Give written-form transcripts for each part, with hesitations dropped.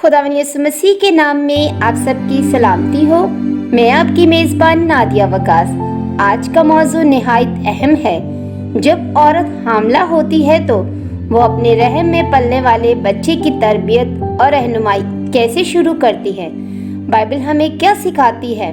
खुदावन यीशु मसीह के नाम में आप सबकी सलामती हो। मैं आपकी मेज़बान नादिया वकास। आज का मौजू निहायत अहम है। जब औरत हामला होती है तो वो अपने रहम में पलने वाले बच्चे की तरबियत और रहनुमाई कैसे शुरू करती है। बाइबल हमें क्या सिखाती है।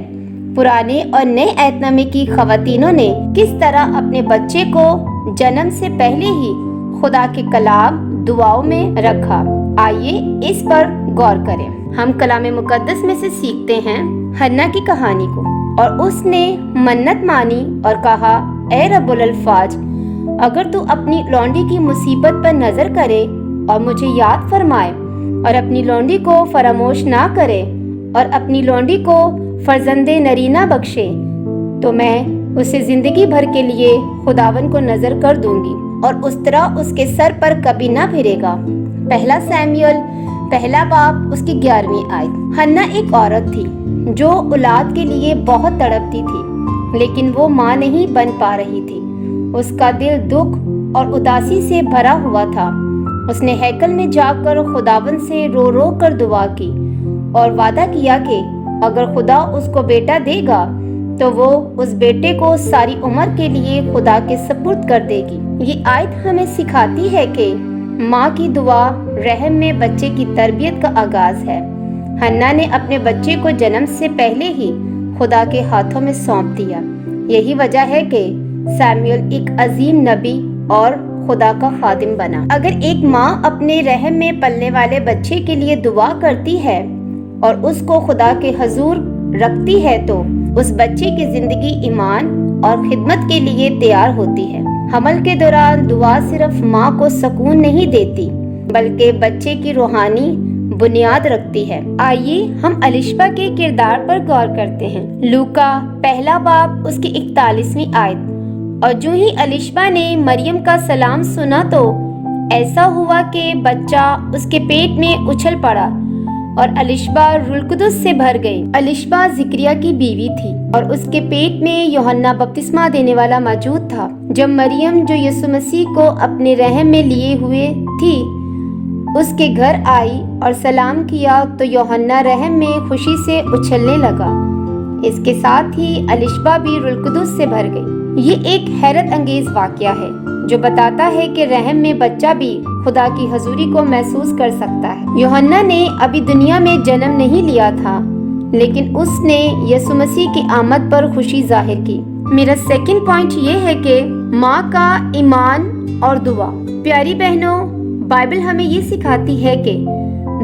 पुराने और नए अहदनामे की ख़वातीनों ने किस तरह अपने बच्चे को जन्म से पहले ही खुदा के कलाम दुआओं में रखा। आइए इस पर गौर करें। हम कलाम मुकद्दस में से सीखते हैं हन्ना की कहानी को। और उसने मन्नत मानी और कहा, ए रब्बुल अल्फाज, अगर तू अपनी लौंडी की मुसीबत पर नजर करे और मुझे याद फरमाए और अपनी लौंडी को फरामोश ना करे और अपनी लौंडी को फर्जंदे नरीना बख्शे, तो मैं उसे जिंदगी भर के लिए खुदावन को नजर कर दूंगी और उस तरह उसके सर पर कभी ना फिरेगा। पहला सैमुएल पहला बाब उसकी 11वीं आयत। हन्ना एक औरत थी जो औलाद के लिए बहुत तड़पती थी, लेकिन वो माँ नहीं बन पा रही थी। उसका दिल दुख और उदासी से भरा हुआ था। उसने हैकल में जाकर खुदावन से रो रो कर दुआ की और वादा किया कि अगर खुदा उसको बेटा देगा तो वो उस बेटे को सारी उम्र के लिए खुदा के सपुर्द कर देगी। ये आयत हमें सिखाती है कि माँ की दुआ रहम में बच्चे की तरबियत का आगाज है। हन्ना ने अपने बच्चे को जन्म से पहले ही खुदा के हाथों में सौंप दिया। यही वजह है कि सैमुएल एक अजीम नबी और खुदा का खादिम बना। अगर एक माँ अपने रहम में पलने वाले बच्चे के लिए दुआ करती है और उसको खुदा के हजूर रखती है तो उस बच्चे की जिंदगी ईमान और खिदमत के लिए तैयार होती है। हमल के दौरान दुआ सिर्फ माँ को सुकून नहीं देती बल्कि बच्चे की रूहानी बुनियाद रखती है। आइए हम अलिशबा के किरदार पर गौर करते हैं। लूका पहला बाब उसकी 41वीं आयत। और जो ही अलिशबा ने मरियम का सलाम सुना तो ऐसा हुआ कि बच्चा उसके पेट में उछल पड़ा और अलिशबा रूह कुदुस से भर गई। अलिशबा जिक्रिया की बीवी थी और उसके पेट में यूहन्ना बपतिस्मा देने वाला मौजूद था। जब मरियम जो यीशु मसीह को अपने रहम में लिए हुए थी उसके घर आई और सलाम किया तो यूहन्ना रहम में खुशी से उछलने लगा। इसके साथ ही अलिशबा भी रूह कुदुस से भर गई। ये एक हैरत अंगेज वाकया है जो बताता है कि रहम में बच्चा भी खुदा की हजूरी को महसूस कर सकता है। यूहन्ना ने अभी दुनिया में जन्म नहीं लिया था, लेकिन उसने यीशु मसीह की आमद पर खुशी जाहिर की। मेरा सेकंड पॉइंट ये है कि माँ का ईमान और दुआ। प्यारी बहनों, बाइबल हमें ये सिखाती है कि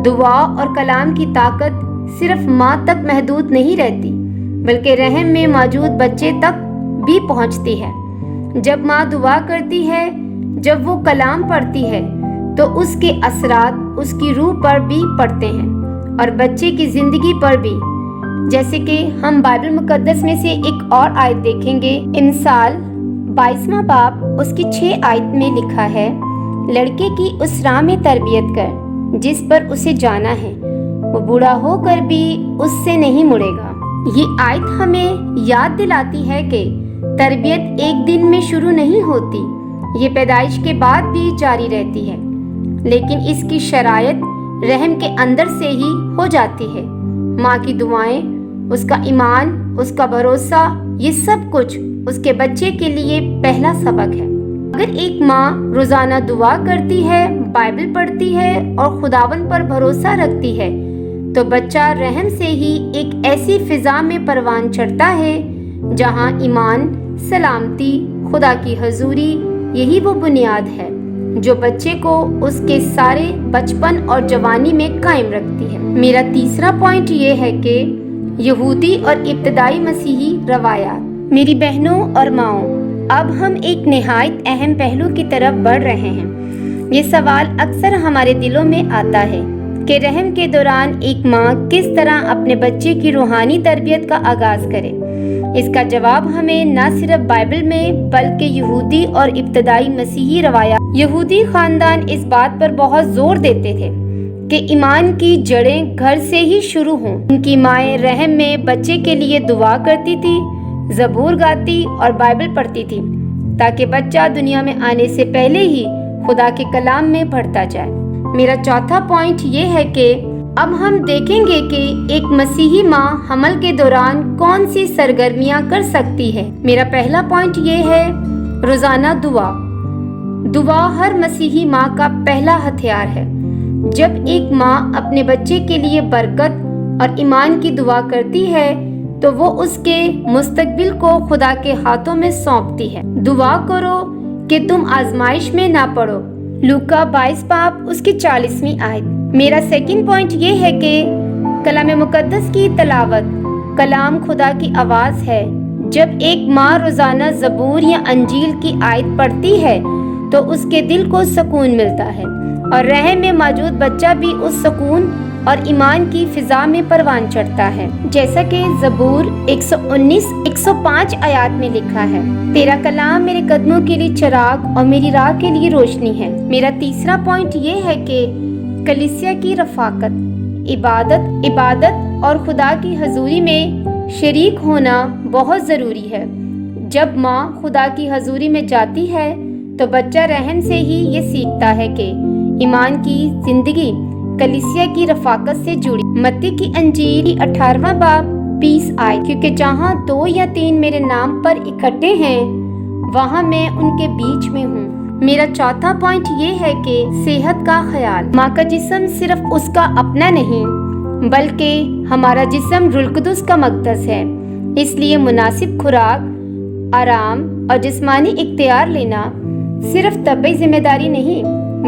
दुआ और कलाम की ताकत सिर्फ माँ तक महदूद नहीं रहती बल्कि रहम में मौजूद बच्चे तक भी पहुँचती है। जब माँ दुआ करती है, जब वो कलाम पढ़ती है तो उसके असरात उसकी रूह पर भी पड़ते हैं और बच्चे की जिंदगी पर भी। जैसे कि हम बाइबल मुकद्दस में से एक और आयत देखेंगे। इमसाल 22वां बाब उसकी 6 आयत में लिखा है, लड़के की उस राह में तरबियत कर जिस पर उसे जाना है, वो बूढ़ा होकर भी उससे नहीं मुड़ेगा। ये आयत हमें याद दिलाती है कि तरबियत एक दिन में शुरू नहीं होती, ये पैदाइश के बाद भी जारी रहती है, लेकिन इसकी शरायत रहम के अंदर से ही हो जाती है। माँ की दुआएं, उसका ईमान, उसका भरोसा, ये सब कुछ उसके बच्चे के लिए पहला सबक है। अगर एक माँ रोजाना दुआ करती है, बाइबल पढ़ती है और खुदावन पर भरोसा रखती है तो बच्चा रहम से ही एक ऐसी फिजा में परवान चढ़ता है जहाँ ईमान, सलामती, खुदा की हजूरी, यही वो बुनियाद है जो बच्चे को उसके सारे बचपन और जवानी में कायम रखती है। मेरा तीसरा पॉइंट ये है कि यहूदी और इब्तदाई मसीही रवायात। मेरी बहनों और माओं, अब हम एक निहायत अहम पहलू की तरफ बढ़ रहे हैं। ये सवाल अक्सर हमारे दिलों में आता है कि रहम के दौरान एक माँ किस तरह अपने बच्चे की रूहानी तरबियत का आगाज करे। इसका जवाब हमें न सिर्फ बाइबल में बल्कि यहूदी और इब्तदाई मसीही रवायात। यहूदी खानदान इस बात पर बहुत जोर देते थे कि ईमान की जड़ें घर से ही शुरू हों। उनकी माएँ रहम में बच्चे के लिए दुआ करती थी, ज़बूर गाती और बाइबल पढ़ती थी ताकि बच्चा दुनिया में आने से पहले ही खुदा के कलाम में पढ़ता जाए। मेरा चौथा पॉइंट ये है कि اب ہم دیکھیں گے کہ ایک مسیحی ماں حمل کے دوران کون سی سرگرمیاں کر سکتی ہے۔ میرا پہلا پوائنٹ یہ ہے روزانہ دعا۔ دعا ہر مسیحی ماں کا پہلا ہتھیار ہے۔ جب ایک ماں اپنے بچے کے لیے برکت اور ایمان کی دعا کرتی ہے تو وہ اس کے مستقبل کو خدا کے ہاتھوں میں سونپتی ہے۔ دعا کرو کہ تم آزمائش میں نہ پڑو۔ لوکا 22 باب اس کی 40ویں آیت۔ میرا سیکنڈ پوائنٹ یہ ہے کہ کلام مقدس کی تلاوت۔ کلام خدا کی آواز ہے۔ جب ایک ماں روزانہ زبور یا انجیل کی آیت پڑھتی ہے تو اس کے دل کو سکون ملتا ہے اور رحم میں موجود بچہ بھی اس سکون اور ایمان کی فضا میں پروان چڑھتا ہے، جیسا کہ زبور 119 105 آیات میں لکھا ہے، تیرا کلام میرے قدموں کے لیے چراغ اور میری راہ کے لیے روشنی ہے۔ میرا تیسرا پوائنٹ یہ ہے کہ کلیسیا کی رفاقت، عبادت اور خدا کی حضوری میں شریک ہونا بہت ضروری ہے۔ جب ماں خدا کی حضوری میں جاتی ہے تو بچہ رحم سے ہی یہ سیکھتا ہے کہ ایمان کی زندگی کلیسیا کی رفاقت سے جڑی۔ متی کی انجیل 18واں باب 20 آیت، کیونکہ جہاں 2 یا 3 میرے نام پر اکٹھے ہیں وہاں میں ان کے بیچ میں ہوں۔ میرا چوتھا پوائنٹ یہ ہے کہ صحت کا خیال۔ ماں کا جسم صرف اس کا اپنا نہیں بلکہ ہمارا جسم روح القدس کا مقدس ہے، اس لیے مناسب خوراک، آرام اور جسمانی اختیار لینا صرف طبی ذمہ داری نہیں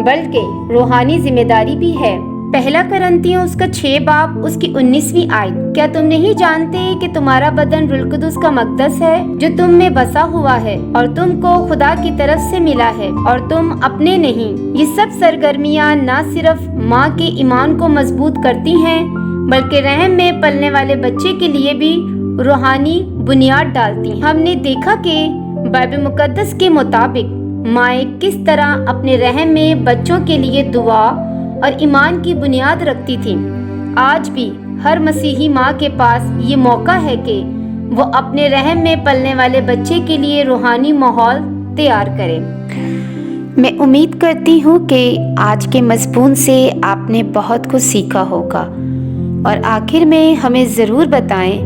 بلکہ روحانی ذمہ داری بھی ہے۔ پہلا کرنتیوں اس کا 6 باب اس کی 19ویں آیت۔ کیا تم نہیں جانتے کہ تمہارا بدن روح القدس کا مقدس ہے جو تم میں بسا ہوا ہے اور تم کو خدا کی طرف سے ملا ہے اور تم اپنے نہیں؟ یہ سب سرگرمیاں نہ صرف ماں کے ایمان کو مضبوط کرتی ہیں بلکہ رحم میں پلنے والے بچے کے لیے بھی روحانی بنیاد ڈالتی ہیں۔ ہم نے دیکھا کہ بائبل مقدس کے مطابق مائیں کس طرح اپنے رحم میں بچوں کے لیے دعا اور ایمان کی بنیاد رکھتی تھیں۔ آج بھی ہر مسیحی ماں کے پاس یہ موقع ہے کہ وہ اپنے رحم میں پلنے والے بچے کے لیے روحانی ماحول تیار کرے۔ میں امید کرتی ہوں کہ آج کے مضمون سے آپ نے بہت کچھ سیکھا ہوگا، اور آخر میں ہمیں ضرور بتائیں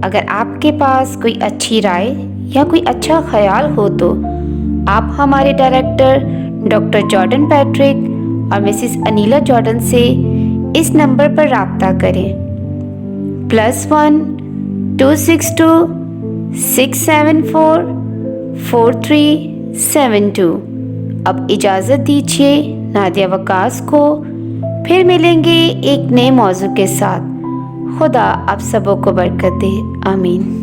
اگر آپ کے پاس کوئی اچھی رائے یا کوئی اچھا خیال ہو تو آپ ہمارے ڈائریکٹر ڈاکٹر جارڈن پیٹرک اور مسز انیلا جارڈن سے اس نمبر پر رابطہ کریں، +1 262 674 4372۔ اب اجازت دیجیے نادیہ وکاس کو، پھر ملیں گے ایک نئے موضوع کے ساتھ۔ خدا آپ سبوں کو برکت دے، آمین۔